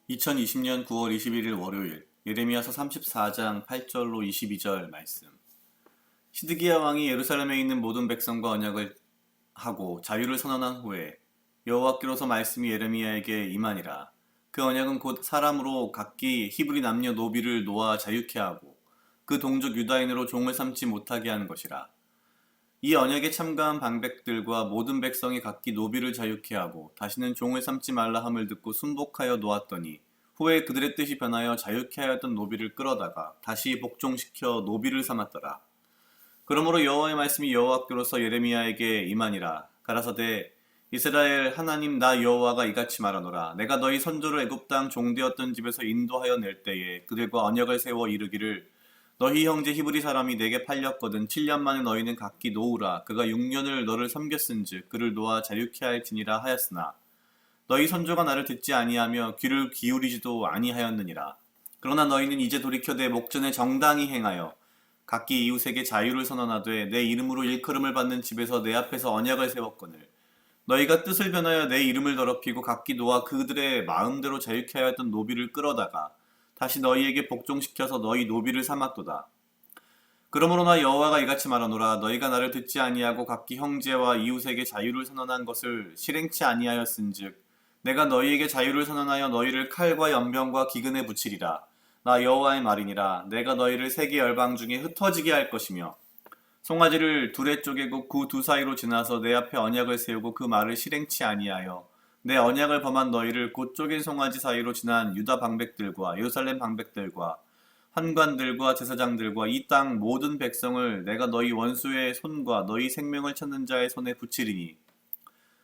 2020년 9월 21일 월요일 예레미야서 34장 8절로 22절 말씀. 시드기야 왕이 예루살렘에 있는 모든 백성과 언약을 하고 자유를 선언한 후에 여호와께로서 말씀이 예레미야에게 임하니라. 그 언약은 곧 사람으로 각기 히브리 남녀 노비를 놓아 자유케 하고 그 동족 유다인으로 종을 삼지 못하게 하는 것이라. 이 언약에 참가한 방백들과 모든 백성이 각기 노비를 자유케 하고 다시는 종을 삼지 말라 함을 듣고 순복하여 놓았더니 후에 그들의 뜻이 변하여 자유케 하였던 노비를 끌어다가 다시 복종시켜 노비를 삼았더라. 그러므로 여호와의 말씀이 여호와께로서 예레미야에게 임하니라. 가라사대 이스라엘 하나님 나 여호와가 이같이 말하노라. 내가 너희 선조를 애굽 땅 종되었던 집에서 인도하여 낼 때에 그들과 언약을 세워 이르기를 너희 형제 히브리 사람이 내게 팔렸거든 7년 만에 너희는 각기 놓으라. 그가 6년을 너를 섬겼은즉 그를 놓아 자유케 할지니라 하였으나 너희 선조가 나를 듣지 아니하며 귀를 기울이지도 아니하였느니라. 그러나 너희는 이제 돌이켜 내 목전에 정당히 행하여 각기 이웃에게 자유를 선언하되 내 이름으로 일컬음을 받는 집에서 내 앞에서 언약을 세웠거늘 너희가 뜻을 변하여 내 이름을 더럽히고 각기 놓아 그들의 마음대로 자유케 하였던 노비를 끌어다가 다시 너희에게 복종시켜서 너희 노비를 삼았도다. 그러므로 나 여호와가 이같이 말하노라. 너희가 나를 듣지 아니하고 각기 형제와 이웃에게 자유를 선언한 것을 실행치 아니하였은즉 내가 너희에게 자유를 선언하여 너희를 칼과 연병과 기근에 붙이리라. 나 여호와의 말이니라. 내가 너희를 세계 열방 중에 흩어지게 할 것이며 송아지를 둘에 쪼개고 그 두 사이로 지나서 내 앞에 언약을 세우고 그 말을 실행치 아니하여 내 언약을 범한 너희를 곧 쪼갠 송아지 사이로 지난 유다 방백들과 예루살렘 방백들과 환관들과 제사장들과 이 땅 모든 백성을 내가 너희 원수의 손과 너희 생명을 찾는 자의 손에 붙이리니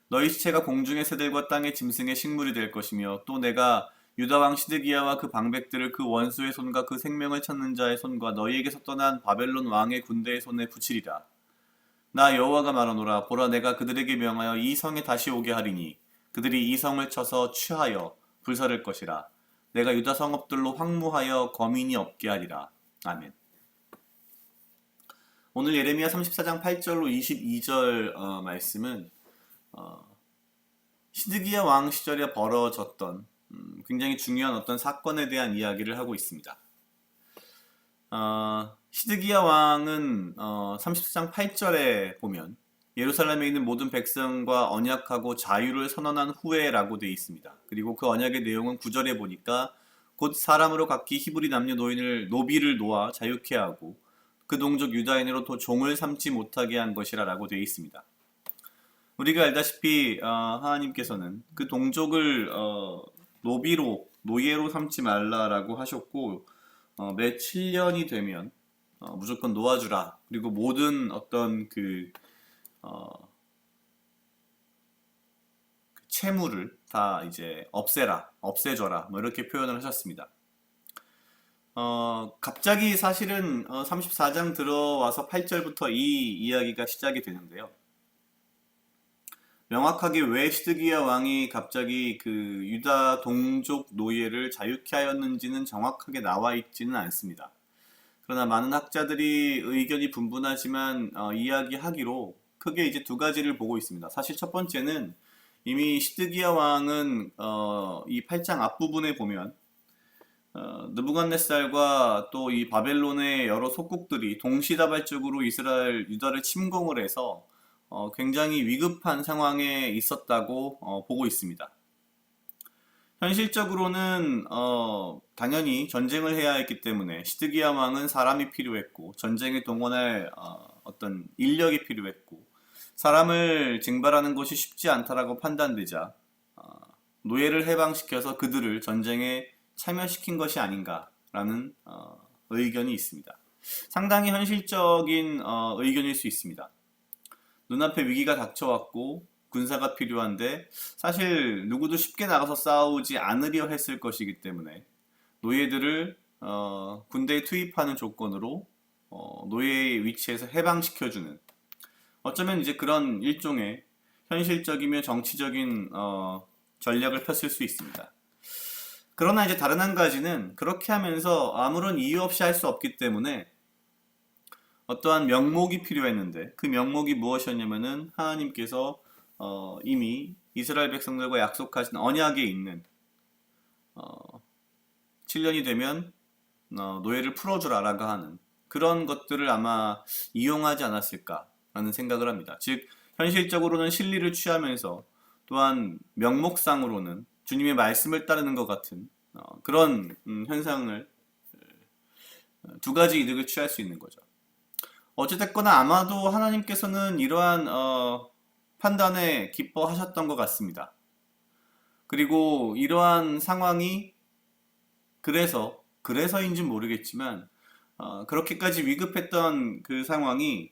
너희 시체가 공중의 새들과 땅의 짐승의 식물이 될 것이며 또 내가 유다 왕 시드기야와 그 방백들을 그 원수의 손과 그 생명을 찾는 자의 손과 너희에게서 떠난 바벨론 왕의 군대의 손에 붙이리라. 나 여호와가 말하노라. 보라 내가 그들에게 명하여 이 성에 다시 오게 하리니 그들이 이 성을 쳐서 취하여 불사를 것이라. 내가 유다 성읍들로 황무하여 거민이 없게 하리라. 아멘. 오늘 예레미야 34장 8절로 22절 말씀은 시드기야 왕 시절에 벌어졌던 굉장히 중요한 어떤 사건에 대한 이야기를 하고 있습니다. 시드기야 왕은 34장 8절에 보면 예루살렘에 있는 모든 백성과 언약하고 자유를 선언한 후에라고 되어 있습니다. 그리고 그 언약의 내용은 9절에 보니까 곧 사람으로 각기 히브리 남녀 노비를 놓아 자유케 하고 그 동족 유다인으로 또 종을 삼지 못하게 한 것이라 라고 되어 있습니다. 우리가 알다시피 하나님께서는 그 동족을 노예로 삼지 말라라고 하셨고 매 7년이 되면 무조건 놓아주라. 그리고 모든 어떤 그 채무를 다 이제 없애줘라. 뭐 이렇게 표현을 하셨습니다. 갑자기 사실은 34장 들어와서 8절부터 이 이야기가 시작이 되는데요. 명확하게 왜 시드기야 왕이 갑자기 그 유다 동족 노예를 자유케 하였는지는 정확하게 나와 있지는 않습니다. 그러나 많은 학자들이 의견이 분분하지만 이야기하기로 크게 이제 두 가지를 보고 있습니다. 사실 첫 번째는 이미 시드기야 왕은 이 8장 앞부분에 보면 느부갓네살과 또 이 바벨론의 여러 속국들이 동시다발적으로 유다를 침공을 해서 굉장히 위급한 상황에 있었다고 보고 있습니다. 현실적으로는 당연히 전쟁을 해야 했기 때문에 시드기야 왕은 사람이 필요했고 전쟁에 동원할 어떤 인력이 필요했고 사람을 징발하는 것이 쉽지 않다라고 판단되자 노예를 해방시켜서 그들을 전쟁에 참여시킨 것이 아닌가라는 의견이 있습니다. 상당히 현실적인 의견일 수 있습니다. 눈앞에 위기가 닥쳐왔고 군사가 필요한데 사실 누구도 쉽게 나가서 싸우지 않으려 했을 것이기 때문에 노예들을 군대에 투입하는 조건으로 노예의 위치에서 해방시켜주는 어쩌면 이제 그런 일종의 현실적이며 정치적인 전략을 폈을 수 있습니다. 그러나 이제 다른 한 가지는 그렇게 하면서 아무런 이유 없이 할 수 없기 때문에 어떠한 명목이 필요했는데 그 명목이 무엇이었냐면은 하나님께서 이미 이스라엘 백성들과 약속하신 언약에 있는 7년이 되면 노예를 풀어주라라고 하는 그런 것들을 아마 이용하지 않았을까라는 생각을 합니다. 즉 현실적으로는 실리를 취하면서 또한 명목상으로는 주님의 말씀을 따르는 것 같은 그런 현상을 두 가지 이득을 취할 수 있는 거죠. 어찌됐거나 아마도 하나님께서는 이러한 판단에 기뻐하셨던 것 같습니다. 그리고 이러한 상황이 그래서인지 모르겠지만 그렇게까지 위급했던 그 상황이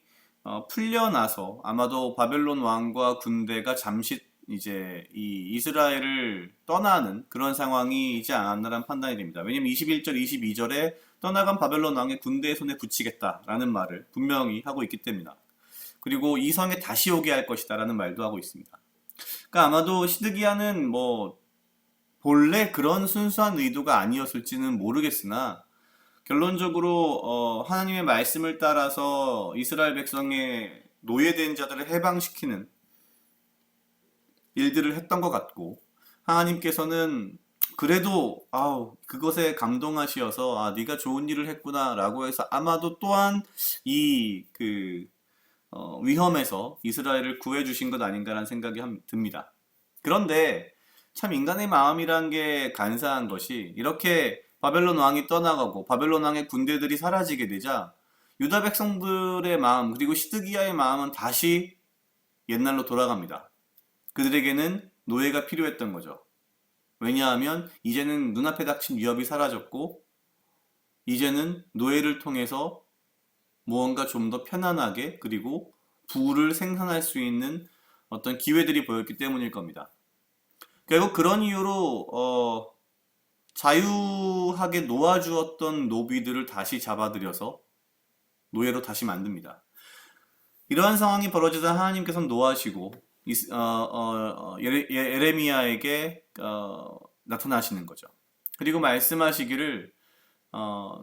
풀려나서 아마도 바벨론 왕과 군대가 잠시 이제 이 이스라엘을 떠나는 그런 상황이지 않았나라는 판단이 됩니다. 왜냐면 21절, 22절에 떠나간 바벨론 왕의 군대의 손에 붙이겠다라는 말을 분명히 하고 있기 때문이다. 그리고 이 성에 다시 오게 할 것이다라는 말도 하고 있습니다. 그러니까 아마도 시드기야는 뭐 본래 그런 순수한 의도가 아니었을지는 모르겠으나 결론적으로 하나님의 말씀을 따라서 이스라엘 백성의 노예된 자들을 해방시키는 일들을 했던 것 같고 하나님께서는 그래도 그것에 감동하시어서 네가 좋은 일을 했구나라고 해서 아마도 또한 이 위험에서 이스라엘을 구해주신 것 아닌가라는 생각이 듭니다. 그런데 참 인간의 마음이란 게 간사한 것이 이렇게 바벨론 왕이 떠나가고 바벨론 왕의 군대들이 사라지게 되자 유다 백성들의 마음 그리고 시드기야의 마음은 다시 옛날로 돌아갑니다. 그들에게는 노예가 필요했던 거죠. 왜냐하면 이제는 눈앞에 닥친 위협이 사라졌고 이제는 노예를 통해서 무언가 좀 더 편안하게 그리고 부를 생산할 수 있는 어떤 기회들이 보였기 때문일 겁니다. 결국 그런 이유로 자유하게 놓아주었던 노비들을 다시 잡아들여서 노예로 다시 만듭니다. 이러한 상황이 벌어지자 하나님께서는 노하시고 예레미야에게 나타나시는 거죠. 그리고 말씀하시기를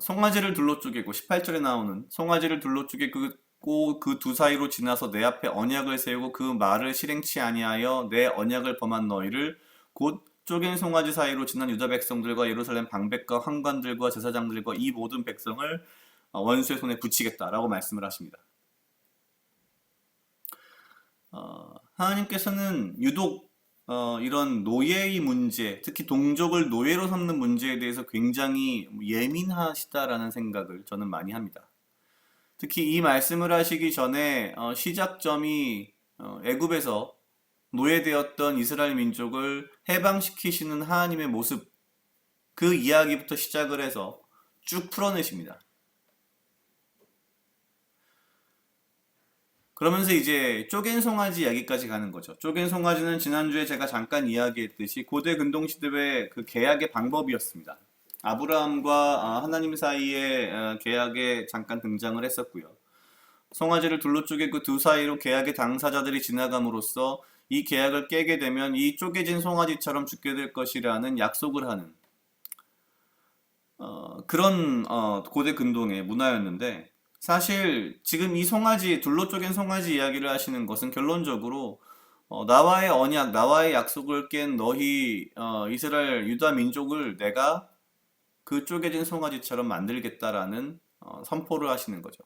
송아지를 둘러 쪼개고 18절에 나오는 송아지를 둘러 쪼개고 그 두 사이로 지나서 내 앞에 언약을 세우고 그 말을 실행치 아니하여 내 언약을 범한 너희를 곧 쪼갠 송아지 사이로 지난 유다 백성들과 예루살렘 방백과 환관들과 제사장들과 이 모든 백성을 원수의 손에 붙이겠다라고 말씀을 하십니다. 하나님께서는 유독 이런 노예의 문제, 특히 동족을 노예로 삼는 문제에 대해서 굉장히 예민하시다라는 생각을 저는 많이 합니다. 특히 이 말씀을 하시기 전에 시작점이 애굽에서 노예되었던 이스라엘 민족을 해방시키시는 하나님의 모습, 그 이야기부터 시작을 해서 쭉 풀어내십니다. 그러면서 이제 쪼갠 송아지 이야기까지 가는 거죠. 쪼갠 송아지는 지난주에 제가 잠깐 이야기했듯이 고대 근동시대의 그 계약의 방법이었습니다. 아브라함과 하나님 사이의 계약에 잠깐 등장을 했었고요. 송아지를 둘러 쪼개 그 두 사이로 계약의 당사자들이 지나감으로써 이 계약을 깨게 되면 이 쪼개진 송아지처럼 죽게 될 것이라는 약속을 하는 그런 고대 근동의 문화였는데 사실 지금 이 송아지 둘로 쪼갠 송아지 이야기를 하시는 것은 결론적으로 나와의 언약, 나와의 약속을 깬 너희 이스라엘 유다 민족을 내가 그 쪼개진 송아지처럼 만들겠다라는 선포를 하시는 거죠.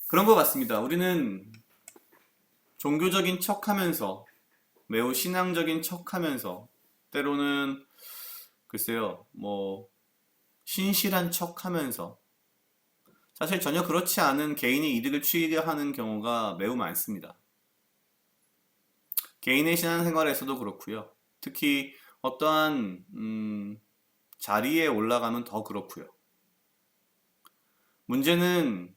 그런 것 같습니다. 우리는 종교적인 척하면서 매우 신앙적인 척하면서 때로는 글쎄요 신실한 척하면서 사실 전혀 그렇지 않은 개인의 이득을 취하는 경우가 매우 많습니다. 개인의 신앙생활에서도 그렇고요. 특히 어떠한 자리에 올라가면 더 그렇고요. 문제는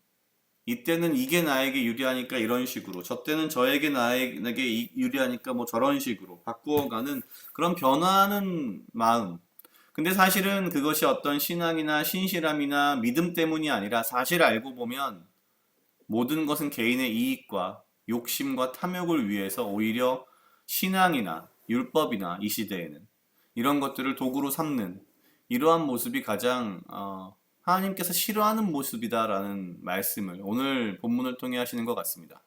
이때는 이게 나에게 유리하니까 이런 식으로 저 때는 나에게 유리하니까 저런 식으로 바꾸어가는 그런 변화하는 마음. 근데 사실은 그것이 어떤 신앙이나 신실함이나 믿음 때문이 아니라 사실 알고 보면 모든 것은 개인의 이익과 욕심과 탐욕을 위해서 오히려 신앙이나 율법이나 이 시대에는 이런 것들을 도구로 삼는 이러한 모습이 가장 하나님께서 싫어하는 모습이다라는 말씀을 오늘 본문을 통해 하시는 것 같습니다.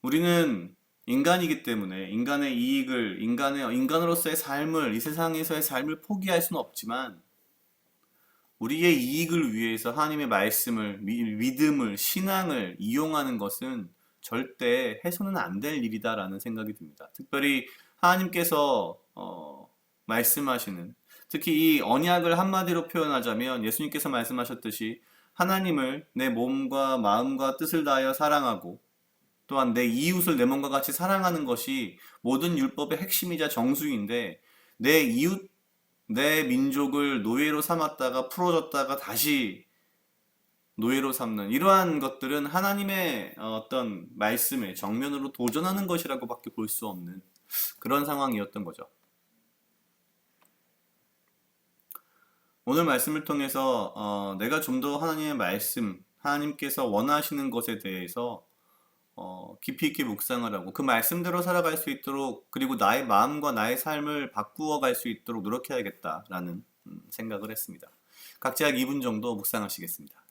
우리는 인간이기 때문에 인간의 이익을, 인간으로서의 삶을, 이 세상에서의 삶을 포기할 수는 없지만 우리의 이익을 위해서 하나님의 말씀을, 믿음을, 신앙을 이용하는 것은 절대 해서는 안 될 일이다라는 생각이 듭니다. 특별히 하나님께서 말씀하시는, 특히 이 언약을 한마디로 표현하자면 예수님께서 말씀하셨듯이 하나님을 내 몸과 마음과 뜻을 다하여 사랑하고 또한 내 이웃을 내 몸과 같이 사랑하는 것이 모든 율법의 핵심이자 정수인데, 내 이웃, 내 민족을 노예로 삼았다가 풀어줬다가 다시 노예로 삼는 이러한 것들은 하나님의 어떤 말씀에 정면으로 도전하는 것이라고밖에 볼 수 없는 그런 상황이었던 거죠. 오늘 말씀을 통해서 내가 좀 더 하나님의 말씀, 하나님께서 원하시는 것에 대해서 깊이 있게 묵상을 하고 그 말씀대로 살아갈 수 있도록, 그리고 나의 마음과 나의 삶을 바꾸어 갈 수 있도록 노력해야겠다라는 생각을 했습니다. 각자 약 2분 정도 묵상하시겠습니다.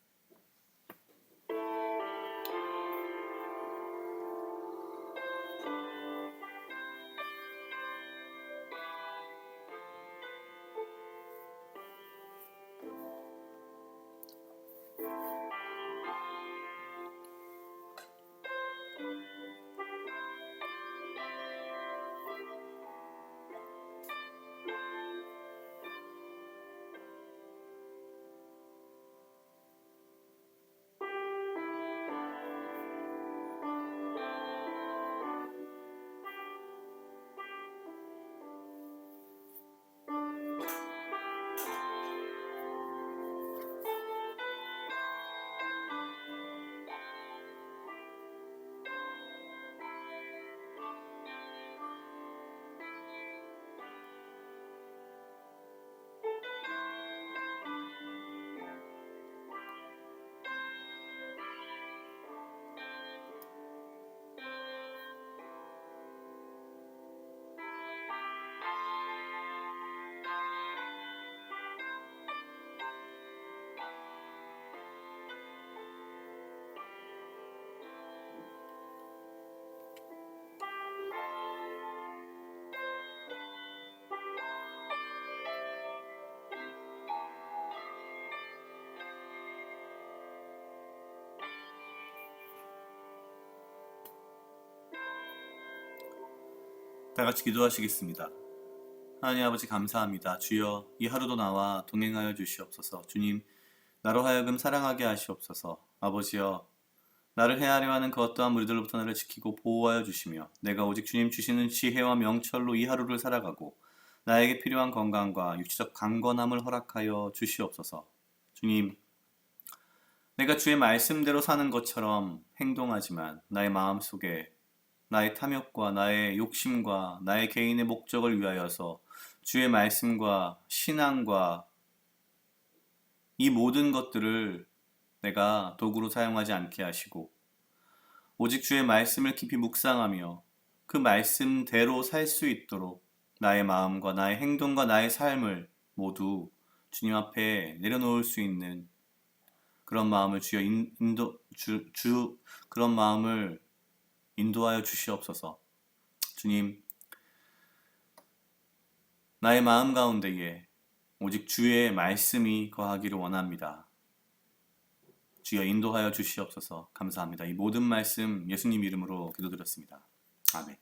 다 같이 기도하시겠습니다. 하나님 아버지 감사합니다. 주여, 이 하루도 나와 동행하여 주시옵소서. 주님, 나로 하여금 사랑하게 하시옵소서. 아버지여, 나를 헤아려 하는 그 어떠한 무리들로부터 나를 지키고 보호하여 주시며 내가 오직 주님 주시는 지혜와 명철로 이 하루를 살아가고 나에게 필요한 건강과 육체적 강건함을 허락하여 주시옵소서. 주님, 내가 주의 말씀대로 사는 것처럼 행동하지만 나의 마음속에 나의 탐욕과 나의 욕심과 나의 개인의 목적을 위하여서 주의 말씀과 신앙과 이 모든 것들을 내가 도구로 사용하지 않게 하시고 오직 주의 말씀을 깊이 묵상하며 그 말씀대로 살 수 있도록 나의 마음과 나의 행동과 나의 삶을 모두 주님 앞에 내려놓을 수 있는 그런 마음을 주여 그런 마음을 인도하여 주시옵소서. 주님, 나의 마음 가운데에 오직 주의 말씀이 거하기를 원합니다. 주여 인도하여 주시옵소서. 감사합니다. 이 모든 말씀 예수님 이름으로 기도드렸습니다. 아멘.